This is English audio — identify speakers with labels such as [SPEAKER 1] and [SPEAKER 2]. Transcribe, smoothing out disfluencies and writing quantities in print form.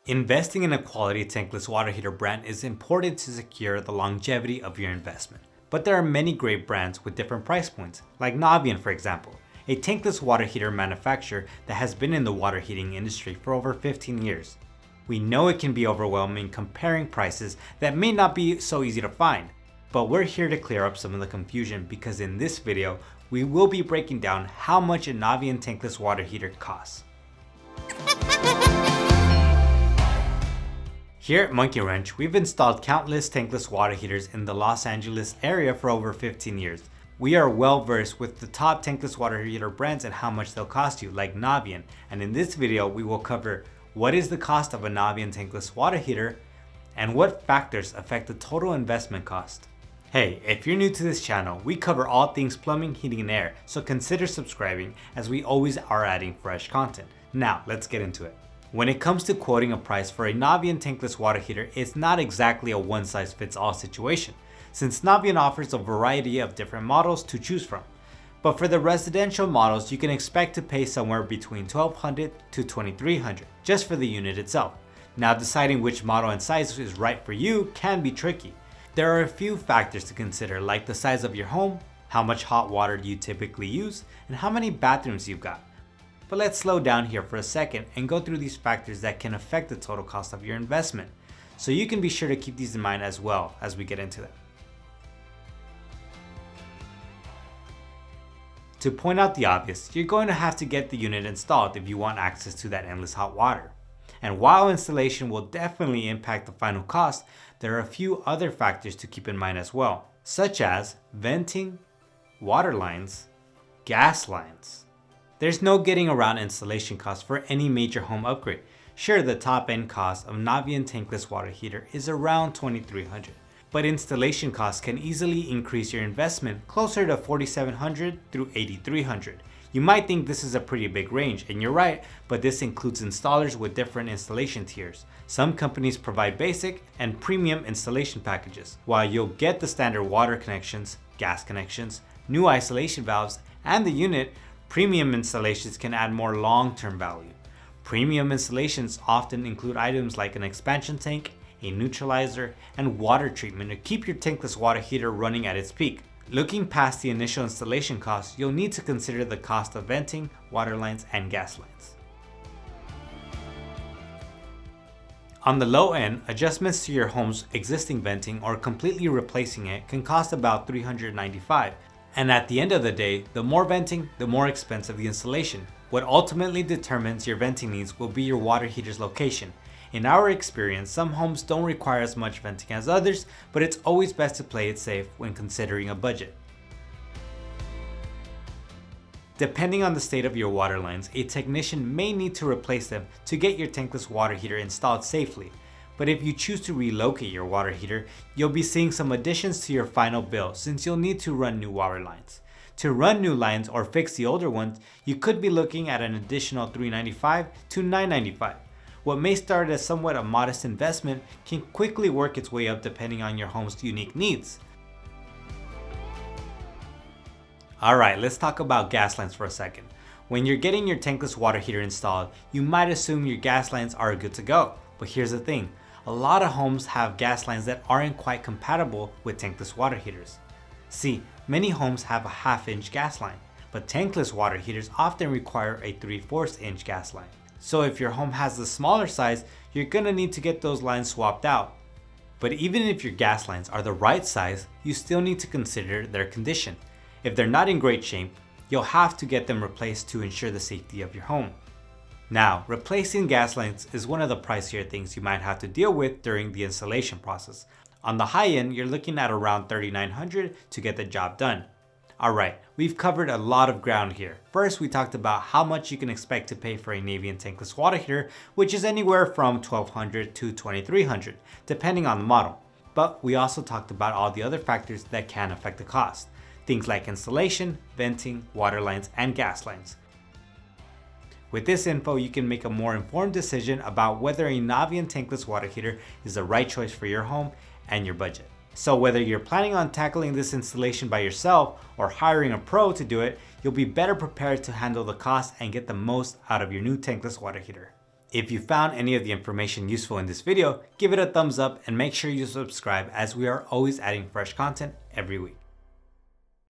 [SPEAKER 1] Investing in a quality tankless water heater brand is important to secure the longevity of your investment. But there are many great brands with different price points, like Navien for example, a tankless water heater manufacturer that has been in the water heating industry for over 15 years. We know it can be overwhelming comparing prices that may not be so easy to find, but we're here to clear up some of the confusion because in this video, we will be breaking down how much a Navien tankless water heater costs. Here at Monkey Wrench, we've installed countless tankless water heaters in the Los Angeles area for over 15 years. We are well versed with the top tankless water heater brands and how much they'll cost you, like Navien. And in this video, we will cover what is the cost of a Navien tankless water heater and what factors affect the total investment cost. Hey, if you're new to this channel, we cover all things plumbing, heating, and air, so consider subscribing as we always are adding fresh content. Now, let's get into it. When it comes to quoting a price for a Navien tankless water heater, it's not exactly a one-size-fits-all situation, since Navien offers a variety of different models to choose from. But for the residential models, you can expect to pay somewhere between $1,200 to $2,300 just for the unit itself. Now, deciding which model and size is right for you can be tricky. There are a few factors to consider, like the size of your home, how much hot water you typically use, and how many bathrooms you've got. But let's slow down here for a second and go through these factors that can affect the total cost of your investment, so you can be sure to keep these in mind as well as we get into them. To point out the obvious, you're going to have to get the unit installed if you want access to that endless hot water. And while installation will definitely impact the final cost, there are a few other factors to keep in mind as well, such as venting, water lines, gas lines. There's no getting around installation costs for any major home upgrade. Sure, the top end cost of Navien tankless water heater is around $2,300, but installation costs can easily increase your investment closer to $4,700 through $8,300. You might think this is a pretty big range, and you're right, but this includes installers with different installation tiers. Some companies provide basic and premium installation packages, while you'll get the standard water connections, gas connections, new isolation valves, and the unit. Premium installations can add more long-term value. Premium installations often include items like an expansion tank, a neutralizer, and water treatment to keep your tankless water heater running at its peak. Looking past the initial installation costs, you'll need to consider the cost of venting, water lines, and gas lines. On the low end, adjustments to your home's existing venting or completely replacing it can cost about $395. And at the end of the day, the more venting, the more expensive the installation. What ultimately determines your venting needs will be your water heater's location. In our experience, some homes don't require as much venting as others, but it's always best to play it safe when considering a budget. Depending on the state of your water lines, a technician may need to replace them to get your tankless water heater installed safely. But if you choose to relocate your water heater, you'll be seeing some additions to your final bill since you'll need to run new water lines. To run new lines or fix the older ones, you could be looking at an additional $395 to $995. What may start as somewhat a modest investment can quickly work its way up depending on your home's unique needs. Alright, let's talk about gas lines for a second. When you're getting your tankless water heater installed, you might assume your gas lines are good to go. But here's the thing. A lot of homes have gas lines that aren't quite compatible with tankless water heaters. See, many homes have a 1/2 inch gas line, but tankless water heaters often require a 3/4 inch gas line. So if your home has the smaller size, you're gonna need to get those lines swapped out. But even if your gas lines are the right size, you still need to consider their condition. If they're not in great shape, you'll have to get them replaced to ensure the safety of your home. Now, replacing gas lines is one of the pricier things you might have to deal with during the installation process. On the high end, you're looking at around $3,900 to get the job done. Alright, we've covered a lot of ground here. First, we talked about how much you can expect to pay for a Navien tankless water heater, which is anywhere from $1,200 to $2,300, depending on the model. But we also talked about all the other factors that can affect the cost. Things like installation, venting, water lines, and gas lines. With this info, you can make a more informed decision about whether a Navien tankless water heater is the right choice for your home and your budget. So whether you're planning on tackling this installation by yourself or hiring a pro to do it, you'll be better prepared to handle the cost and get the most out of your new tankless water heater. If you found any of the information useful in this video, give it a thumbs up and make sure you subscribe as we are always adding fresh content every week.